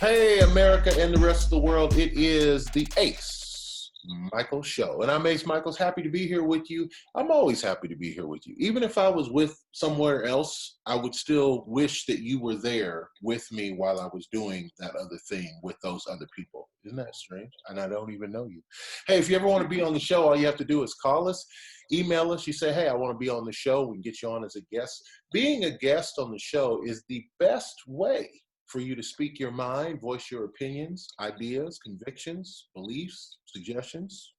Hey, America and the rest of the world. It is the Ace Michaels Show. And I'm Ace Michaels, happy to be here with you. I'm always happy to be here with you. Even if I was with somewhere else, I would still wish that you were there with me while I was doing that other thing with those other people. Isn't that strange? And I don't even know you. Hey, if you ever want to be on the show, all you have to do is call us, email us. You say, hey, I want to be on the show. We can get you on as a guest. Being a guest on the show is the best way for you to speak your mind, voice your opinions, ideas, convictions, beliefs, suggestions.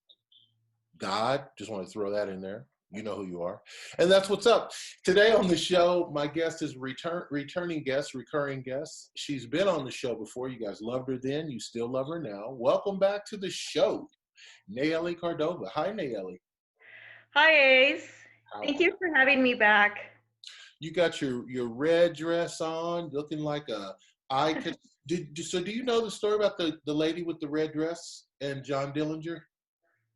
God, just want to throw that in there. You know who you are. And that's what's up. Today on the show, my guest is returning guest, recurring guest. She's been on the show before. You guys loved her then. You still love her now. Welcome back to the show, Nayeli Cardova. Hi, Nayeli. Hi, Ace. How Thank are you for having me back. you? Got your red dress on, looking like a I could. So do you know the story about the lady with the red dress and John Dillinger?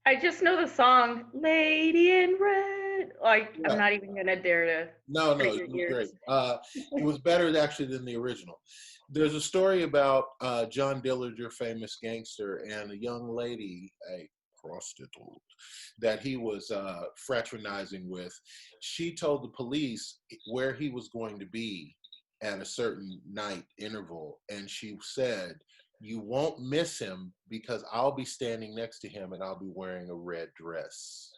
I just know the song Lady in Red. Like, I'm Yeah. not even going to dare to No, hurt it your was great. ears. It was better actually than the original. There's a story about John Dillinger, famous gangster, and a young lady, a prostitute, that he was fraternizing with. She told the police where he was going to be at a certain night interval, and she said, "You won't miss him because I'll be standing next to him and I'll be wearing a red dress."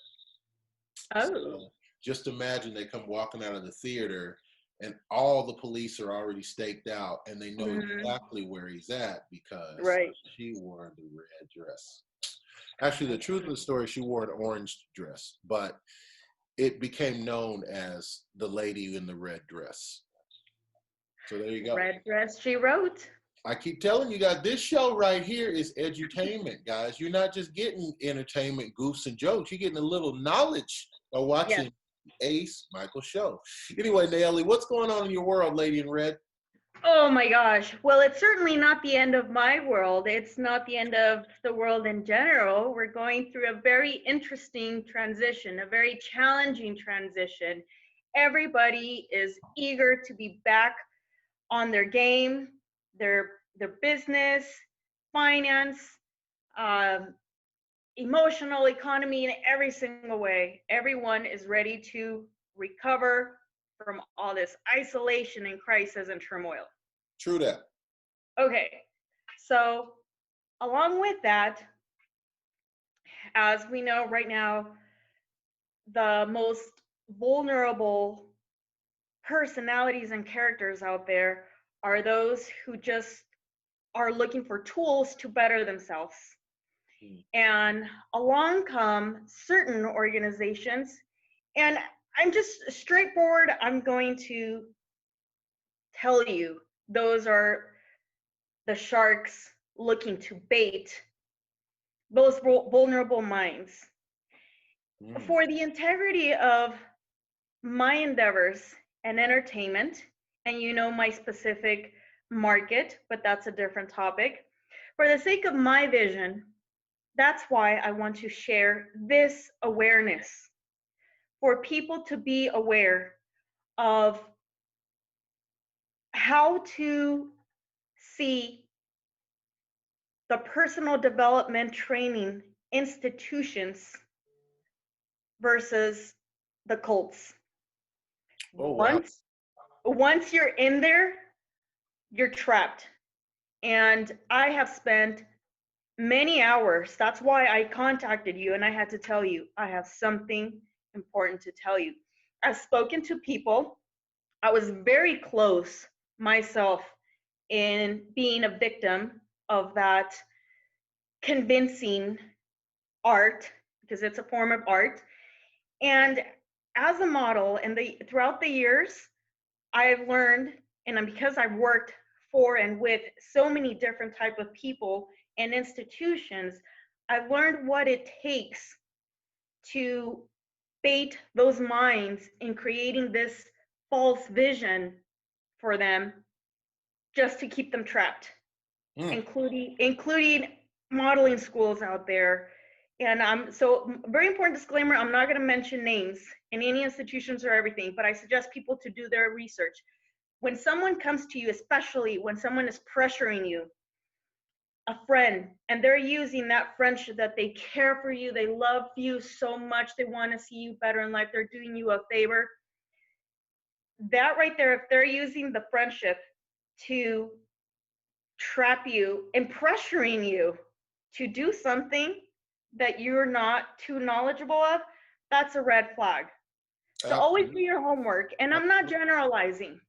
Oh, So just imagine they come walking out of the theater and all the police are already staked out and they know mhm, exactly where he's at because right. she wore the red dress. Actually, the truth of the story, she wore an orange dress, but it became known as the lady in the red dress. So there you go. Red dress she wrote. I keep telling you guys, this show right here is edutainment, guys. You're not just getting entertainment, goofs, and jokes. You're getting a little knowledge by Yes. watching Ace Michael Show. Anyway, Nayeli, what's going on in your world, Lady in Red? Oh my gosh. Well, it's certainly not the end of my world. It's not the end of the world in general. We're going through a very interesting transition, a very challenging transition. Everybody is eager to be back on their game, their business, finance, um, emotional economy in every single way. Everyone is ready to recover from all this isolation and crisis and turmoil. True that. Okay, so along with that, as we know right now, the most vulnerable personalities and characters out there are those who just are looking for tools to better themselves. Mm. And along come certain organizations, and I'm just straightforward, I'm going to tell you those are the sharks looking to bait those vulnerable minds. Mm. For the integrity of my endeavors and entertainment, and you know my specific market, but that's a different topic. For the sake of my vision, that's why I want to share this awareness for people to be aware of how to see the personal development training institutions versus the cults. Oh, wow. Once you're in there, you're trapped. And I have spent many hours. That's why I contacted you and I had to tell you I have something important to tell you. I've spoken to people. I was very close myself in being a victim of that convincing art, because it's a form of art. And as a model, and throughout the years, I've learned, and because I've worked for and with so many different type of people and institutions, I've learned what it takes to bait those minds in creating this false vision for them just to keep them trapped, Mm. including modeling schools out there. And so very important disclaimer, I'm not going to mention names in any institutions or everything, but I suggest people to do their research. When someone comes to you, especially when someone is pressuring you, a friend and they're using that friendship, that they care for you, they love you so much, they want to see you better in life, they're doing you a favor, that right there, if they're using the friendship to trap you and pressuring you to do something that you're not too knowledgeable of, that's a red flag. So always do your homework. And I'm not generalizing.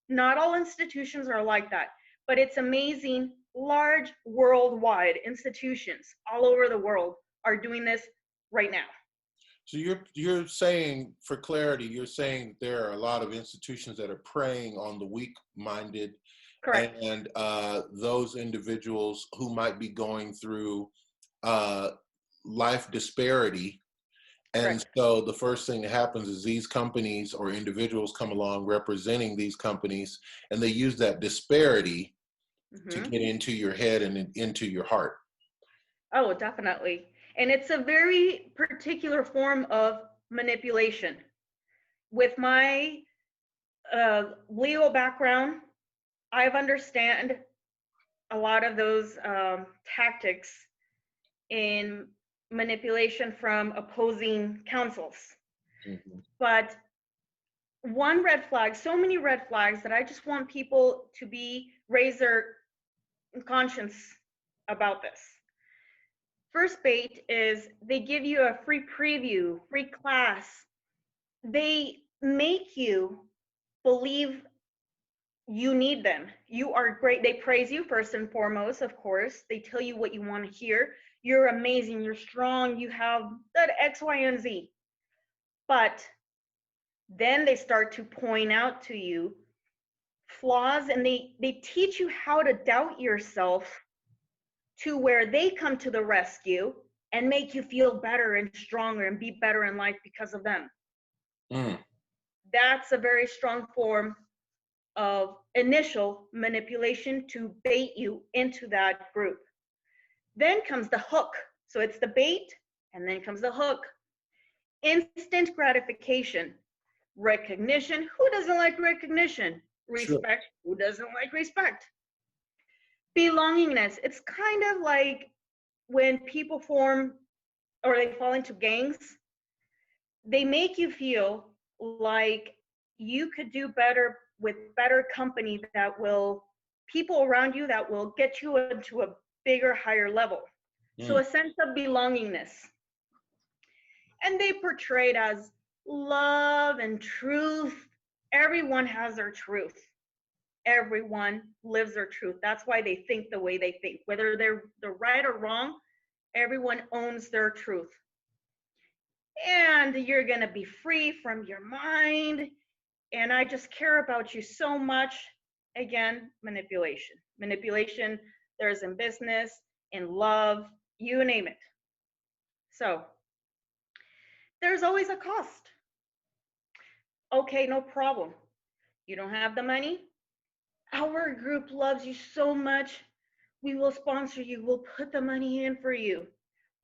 Not all institutions are like that, but it's amazing. Large worldwide institutions all over the world are doing this right now. So you're saying, for clarity, you're saying there are a lot of institutions that are preying on the weak-minded. Correct. And those individuals who might be going through life disparity. And Correct. so the first thing that happens is these companies or individuals come along representing these companies, and they use that disparity to get into your head and into your heart. Oh, definitely. And it's a very particular form of manipulation. With my Leo background, I've understand a lot of those tactics in manipulation from opposing councils. Mm-hmm. But one red flag, so many red flags that I just want people to raise their conscience about this. First bait is they give you a free preview, free class. They make you believe you need them. You are great. They praise you first and foremost, of course. They tell you what you want to hear. You're amazing. You're strong. You have that X, Y, and Z. But then they start to point out to you flaws, and they teach you how to doubt yourself to where they come to the rescue and make you feel better and stronger and be better in life because of them. That's a very strong form of initial manipulation to bait you into that group. Then comes the hook. So it's the bait, and then comes the hook. Instant gratification, recognition. Who doesn't like recognition? Respect. Sure. Who doesn't like respect? Belongingness. It's kind of like when people form or they fall into gangs, they make you feel like you could do better with better company that will, people around you that will get you into a bigger, higher level. So a sense of belongingness. And they portray it as love and truth. Everyone has their truth. Everyone lives their truth. That's why they think the way they think. Whether they're right or wrong, everyone owns their truth. And you're going to be free from your mind. And I just care about you so much. Again, manipulation. Manipulation, there's in business, in love, you name it. So there's always a cost. Okay, no problem. You don't have the money? Our group loves you so much. We will sponsor you. We'll put the money in for you.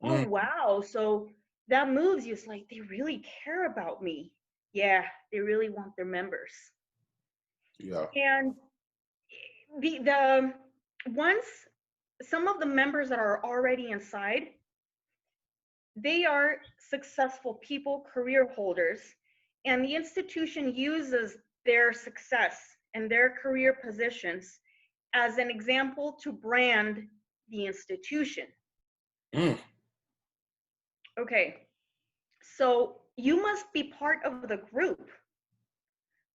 Oh, wow. So that moves you. It's like they really care about me. Yeah, they really want their members. Yeah. And the once some of the members that are already inside, they are successful people, career holders, and the institution uses their success and their career positions as an example to brand the institution. Okay, so you must be part of the group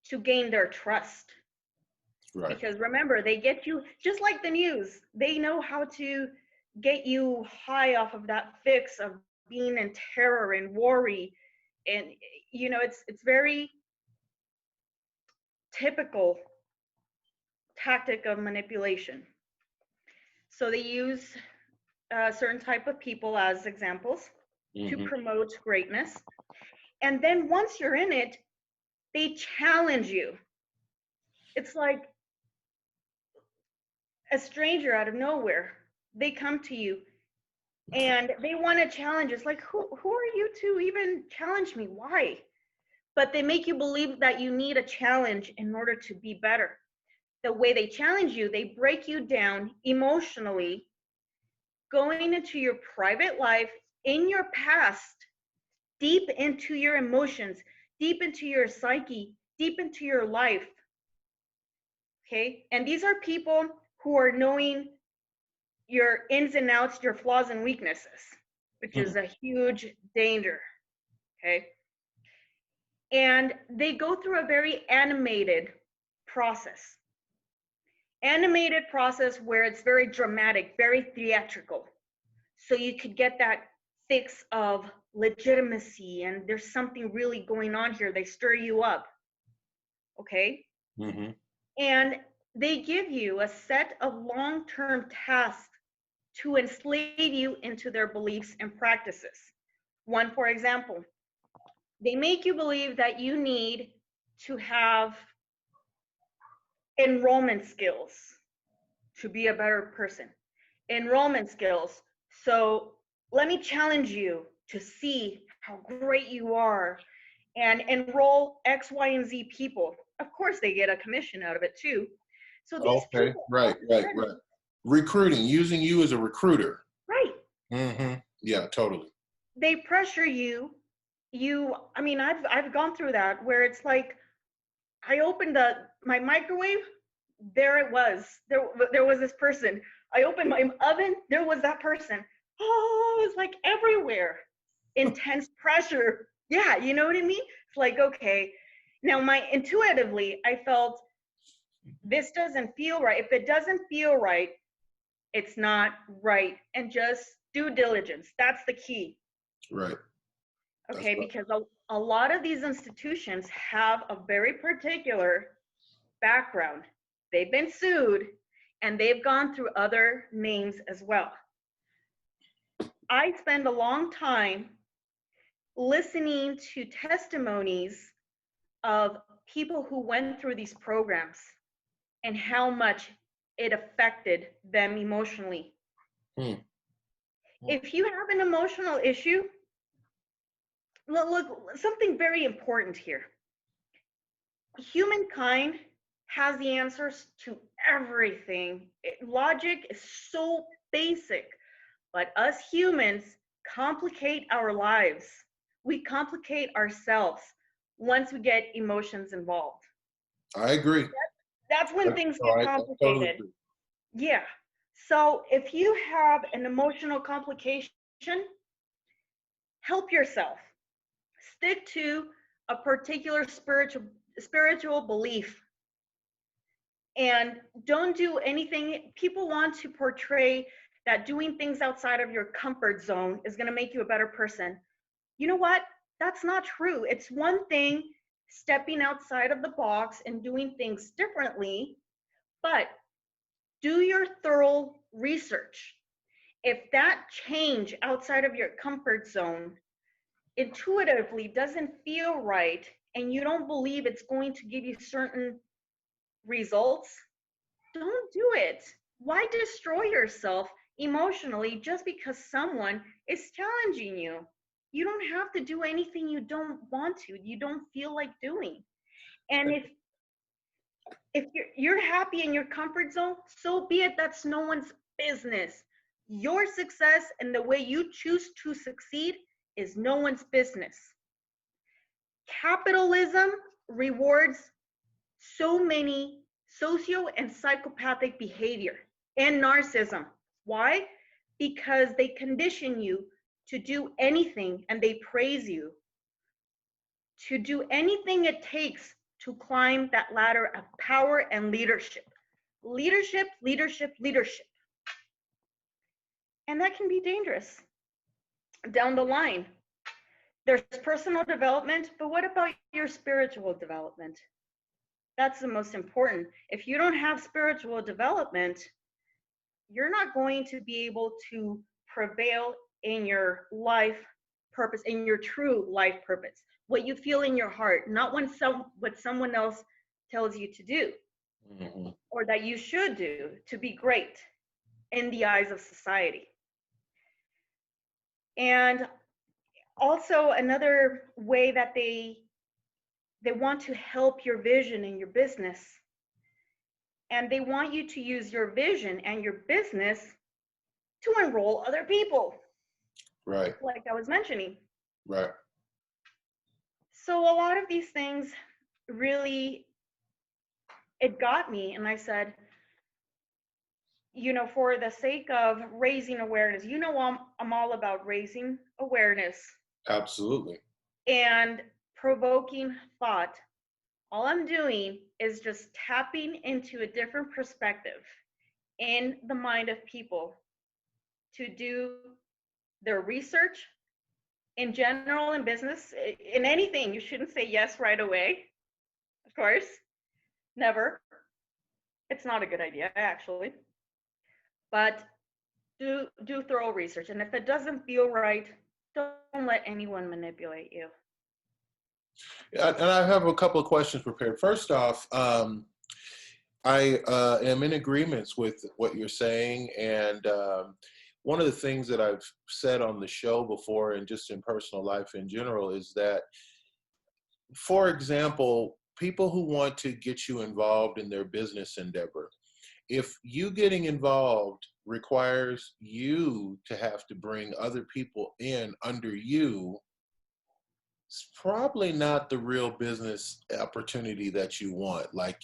to gain their trust. Right. Because remember, they get you, just like the news, they know how to get you high off of that fix of being in terror and worry. And, you know, it's very typical tactic of manipulation. So they use a certain type of people as examples to promote greatness. And then once you're in it, they challenge you. It's like a stranger out of nowhere. They come to you and they want to challenge. It's like, who are you to even challenge me? Why? But they make you believe that you need a challenge in order to be better. The way they challenge you, they break you down emotionally going into your private life, in your past, deep into your emotions, deep into your psyche, deep into your life. Okay? And these are people who are knowing your ins and outs, your flaws and weaknesses, which is a huge danger. Okay? And they go through a very animated process. Animated process where it's very dramatic, very theatrical. So you could get that fix of legitimacy and there's something really going on here. They stir you up. Okay? Mm-hmm. And they give you a set of long-term tasks to enslave you into their beliefs and practices. One, for example, they make you believe that you need to have enrollment skills to be a better person. Enrollment skills. So let me challenge you to see how great you are and enroll X, Y, and Z people. Of course, they get a commission out of it too. So these Okay, people, right. Recruiting, using you as a recruiter. right? Mm-hmm. Yeah, totally. They pressure you. I mean, I've gone through that where it's like I opened my microwave, there it was. There was this person. I opened my oven, there was that person. Oh, it was like everywhere. Intense pressure. Yeah, you know what I mean? It's like, okay. Now intuitively, I felt this doesn't feel right. If it doesn't feel right, it's not right. And just due diligence. That's the key. Right. Okay, because a lot of these institutions have a very particular background. They've been sued and they've gone through other names as well. I spend a long time listening to testimonies of people who went through these programs and how much it affected them emotionally. If you have an emotional issue, look, something very important here. Humankind has the answers to everything. Logic is so basic, but us humans complicate our lives. We complicate ourselves once we get emotions involved. I agree. That's when things get complicated. Totally. Yeah. So if you have an emotional complication, help yourself. Stick to a particular spiritual belief. And don't do anything. People want to portray that doing things outside of your comfort zone is going to make you a better person. You know what? That's not true. It's one thing stepping outside of the box and doing things differently, but do your thorough research. If that change outside of your comfort zone intuitively doesn't feel right and you don't believe it's going to give you certain results, don't do it. Why destroy yourself emotionally just because someone is challenging you? You don't have to do anything you don't want to, you don't feel like doing. And if you're happy in your comfort zone, so be it. That's no one's business. Your success and the way you choose to succeed is no one's business. Capitalism rewards so many socio and psychopathic behavior and narcissism. Why? Because they condition you to do anything and they praise you, to do anything it takes to climb that ladder of power and leadership. Leadership, leadership, leadership. And that can be dangerous down the line. There's personal development, but what about your spiritual development? That's the most important. If you don't have spiritual development, you're not going to be able to prevail in your life purpose, in your true life purpose, what you feel in your heart, not what someone else tells you to do, or that you should do to be great in the eyes of society. And also another way that they want to help your vision in your business, and they want you to use your vision and your business to enroll other people, Right. like I was mentioning. Right. So a lot of these things really, it got me, and I said, for the sake of raising awareness, I'm all about raising awareness Absolutely. and provoking thought. All I'm doing is just tapping into a different perspective in the mind of people to do their research in general, in business, in anything. You shouldn't say yes right away, of course, never. It's not a good idea, actually. But do thorough research, and if it doesn't feel right, don't let anyone manipulate you. And I have a couple of questions prepared. First off, I am in agreements with what you're saying, and one of the things that I've said on the show before, and just in personal life in general, is that, for example, people who want to get you involved in their business endeavor, if you getting involved requires you to have to bring other people in under you, it's probably not the real business opportunity that you want. Like,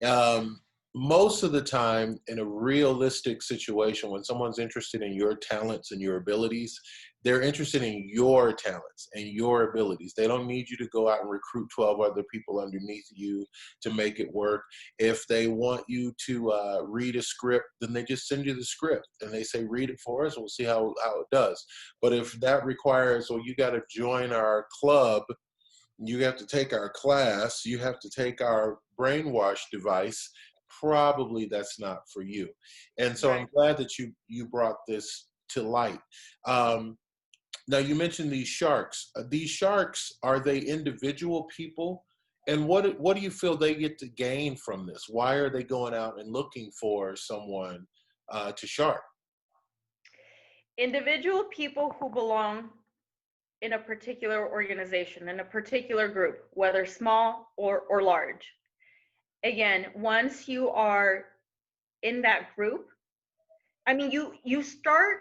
um, most of the time in a realistic situation, when someone's interested in your talents and your abilities, they're interested in your talents and your abilities. They don't need you to go out and recruit 12 other people underneath you to make it work. If they want you to read a script, then they just send you the script and they say, read it for us. We'll see how it does. But if that requires, well, you got to join our club, you have to take our class, you have to take our brainwash device, probably that's not for you. And so I'm Right. glad that you brought this to light. Now you mentioned these sharks. These sharks, are they individual people? And what do you feel they get to gain from this? Why are they going out and looking for someone to shark? Individual people who belong in a particular organization, in a particular group, whether small or large. Again, once you are in that group, I mean, you start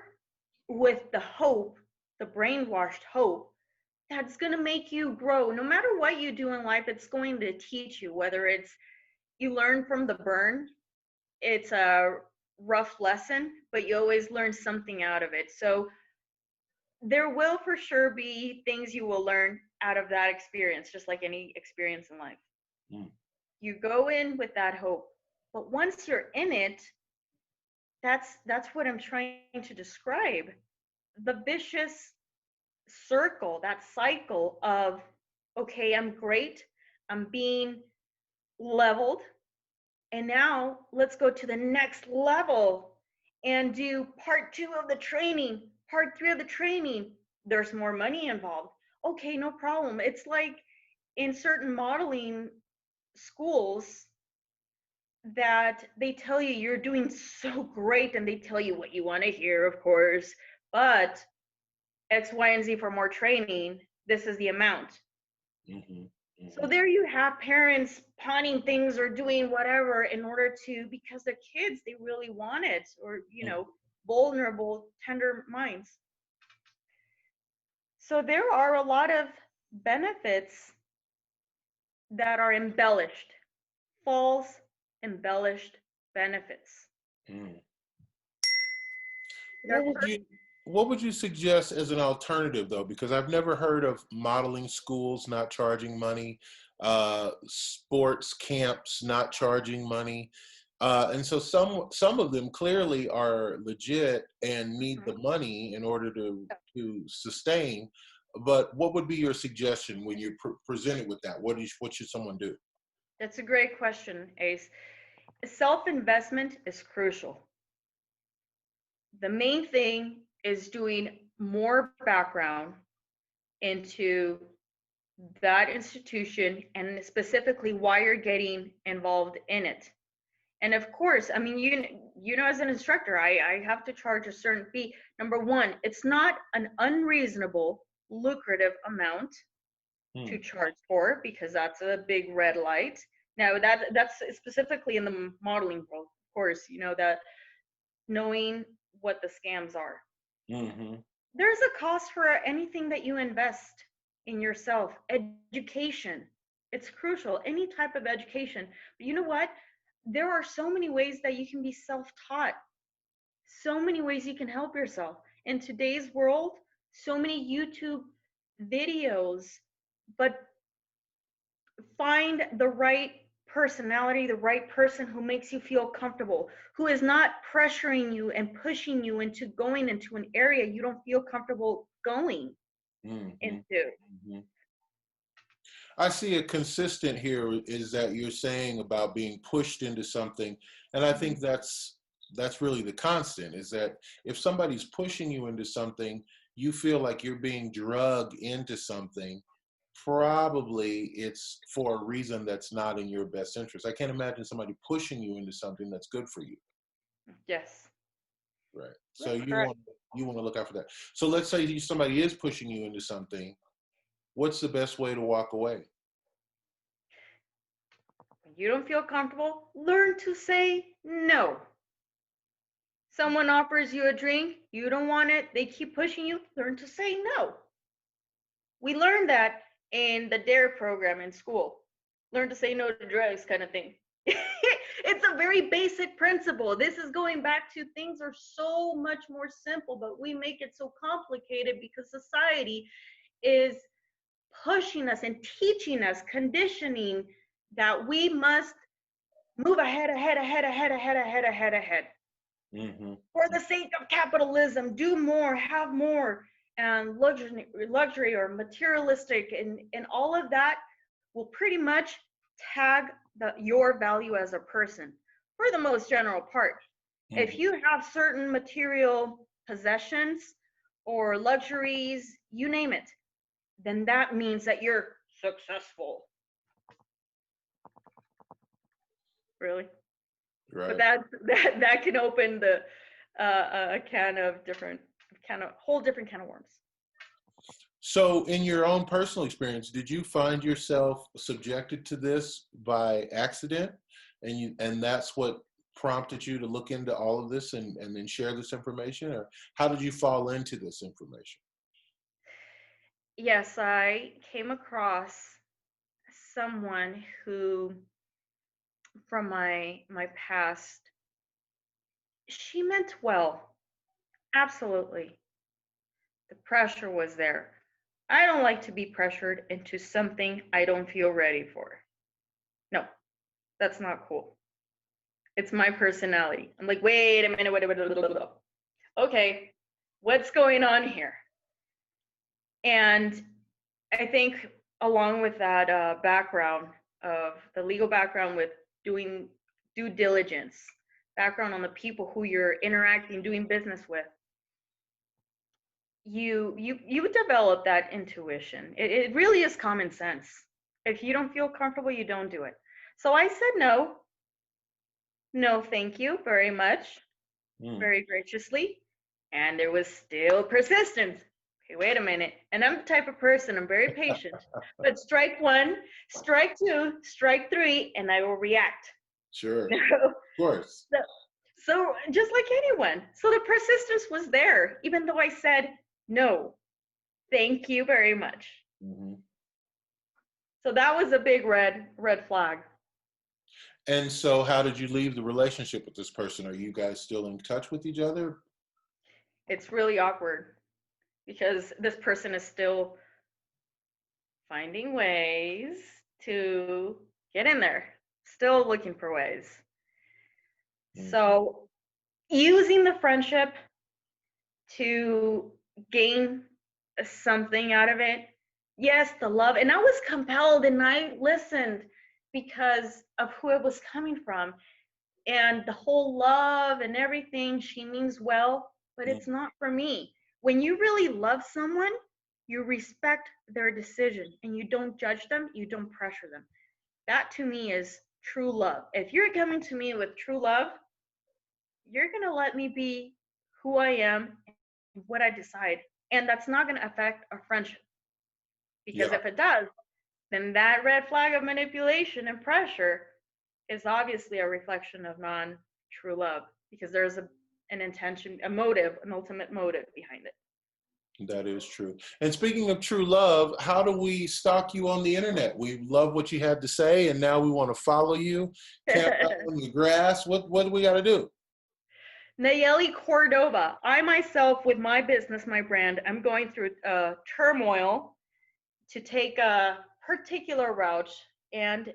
with the hope, the brainwashed hope, that's going to make you grow. No matter what you do in life, it's going to teach you, whether it's you learn from the burn, it's a rough lesson, but you always learn something out of it. So there will for sure be things you will learn out of that experience, just like any experience in life. Mm. You go in with that hope, but once you're in it, that's what I'm trying to describe. The vicious circle, that cycle of, okay, I'm great, I'm being leveled, and now let's go to the next level and do part 2 of the training, part 3 of the training. There's more money involved. Okay, no problem. It's like in certain modeling schools that they tell you you're doing so great, and they tell you what you want to hear, of course, but X, Y, and Z for more training, this is the amount. Mm-hmm. So Mm-hmm. there you have parents pawning things or doing whatever in order to, because their kids, they really want it, or, vulnerable, tender minds. So there are a lot of benefits that are embellished, false, embellished benefits. Mm. They're What would you suggest as an alternative, though? Because I've never heard of modeling schools not charging money, sports camps not charging money, and so some of them clearly are legit and need the money in order to sustain. But what would be your suggestion when you're presented with that? What should someone do? That's a great question, Ace. Self-investment is crucial. The main thing is doing more background into that institution and specifically why you're getting involved in it. And of course, I mean, as an instructor, I have to charge a certain fee. Number one, it's not an unreasonable, lucrative amount to Hmm. charge for, because that's a big red light. Now that's specifically in the modeling world, of course, that knowing what the scams are. Mm-hmm. There's a cost for anything that you invest in yourself. Education, it's crucial, any type of education. But you know what? There are so many ways that you can be self-taught, so many ways you can help yourself. In today's world, so many YouTube videos, but find the right personality, the right person who makes you feel comfortable, who is not pressuring you and pushing you into going into an area you don't feel comfortable going Mm-hmm. into. Mm-hmm. I see a consistent here is that you're saying about being pushed into something, and I think that's really the constant. Is that if somebody's pushing you into something, you feel like you're being drugged into something. Probably it's for a reason that's not in your best interest. I can't imagine somebody pushing you into something that's good for you. Yes. Right. So That's correct. you want to look out for that. So let's say somebody is pushing you into something. What's the best way to walk away? When you don't feel comfortable, learn to say no. Someone offers you a drink, you don't want it, they keep pushing you, learn to say no. We learned that in the DARE program in school. Learn to say no to drugs, kind of thing. It's a very basic principle. This is going back to things are so much more simple, but we make it so complicated because society is pushing us and teaching us, conditioning that we must move ahead, ahead, ahead, ahead, ahead, ahead, ahead, ahead. Mm-hmm. For the sake of capitalism, do more, have more, and luxury or materialistic, and all of that will pretty much tag your value as a person for the most general part. If you have certain material possessions or luxuries, you name it, then that means that you're successful. Really? Right. But that can open the a can of whole different can of worms. So, in your own personal experience, did you find yourself subjected to this by accident, and that's what prompted you to look into all of this and then share this information, or how did you fall into this information? Yes, I came across someone who, from my past, she meant well, absolutely. The pressure was there. I don't like to be pressured into something I don't feel ready for. No, that's not cool. It's my personality. I'm like, wait a minute, wait. Okay, what's going on here? And I think along with that background of the legal background with doing due diligence, background on the people who you're interacting, doing business with, you develop that intuition. It really is common sense. If you don't feel comfortable, you don't do it. So I said no, no, thank you very much, very graciously, and there was still persistence. Okay, wait a minute. And I'm the type of person, I'm very patient, but strike one, strike two, strike three, and I will react. Sure. So, Of course. so just like anyone. So the persistence was there, even though I said no, thank you very much. Mm-hmm. So that was a big red flag. And so, how did you leave the relationship with this person? Are you guys still in touch with each other? It's really awkward because this person is still finding ways to get in there, still looking for ways. So using the friendship to gain something out of it. Yes, the love. And I was compelled and I listened because of who it was coming from. And the whole love and everything, she means well, but it's not for me. When you really love someone, you respect their decision and you don't judge them, you don't pressure them. That to me is true love. If you're coming to me with true love, you're going to let me be who I am and what I decide. And that's not going to affect our friendship. Because Yeah. if it does, then that red flag of manipulation and pressure is obviously a reflection of non-true love, because there's an intention, a motive, an ultimate motive behind it. That is true. And speaking of true love, how do we stalk you on the internet? We love what you had to say, and now we want to follow you. Camp out on the grass. What do we got to do? Nayeli Cardova. I myself, with my business, my brand, I'm going through turmoil to take a particular route, and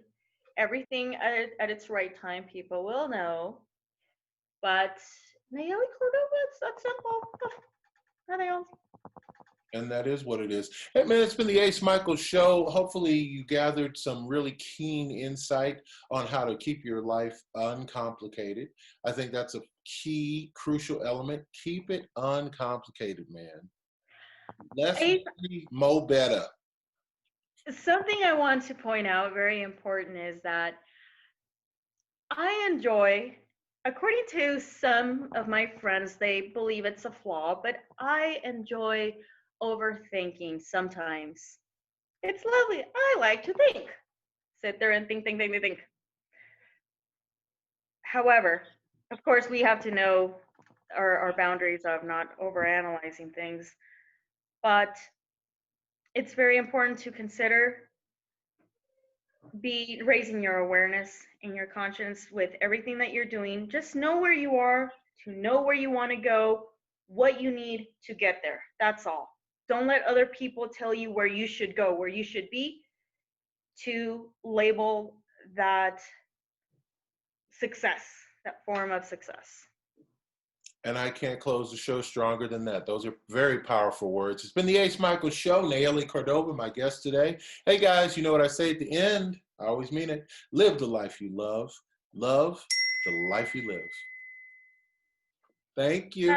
everything at its right time, people will know. But Nayeli Cardova, it's that simple. Nothing else. And that is what it is. Hey, man, it's been the Ace Michaels Show. Hopefully, you gathered some really keen insight on how to keep your life uncomplicated. I think that's a key, crucial element. Keep it uncomplicated, man. Less Ace, money, more better. something I want to point out, very important, is that I enjoy, according to some of my friends, they believe it's a flaw, but I enjoy overthinking sometimes. It's lovely. I like to think. Sit there and think, think, think, think, think. However, of course, we have to know our boundaries of not overanalyzing things, but it's very important to consider be raising your awareness and your conscience with everything that you're doing. Just know where you are, to know where you want to go, what you need to get there. That's all. Don't let other people tell you where you should go, where you should be, to label that success, that form of success. And I can't close the show stronger than that. Those are very powerful words. It's been the Ace Michaels Show. Nayeli Cardova, my guest today. Hey, guys, you know what I say at the end? I always mean it. Live the life you love. Love the life you live. Thank you.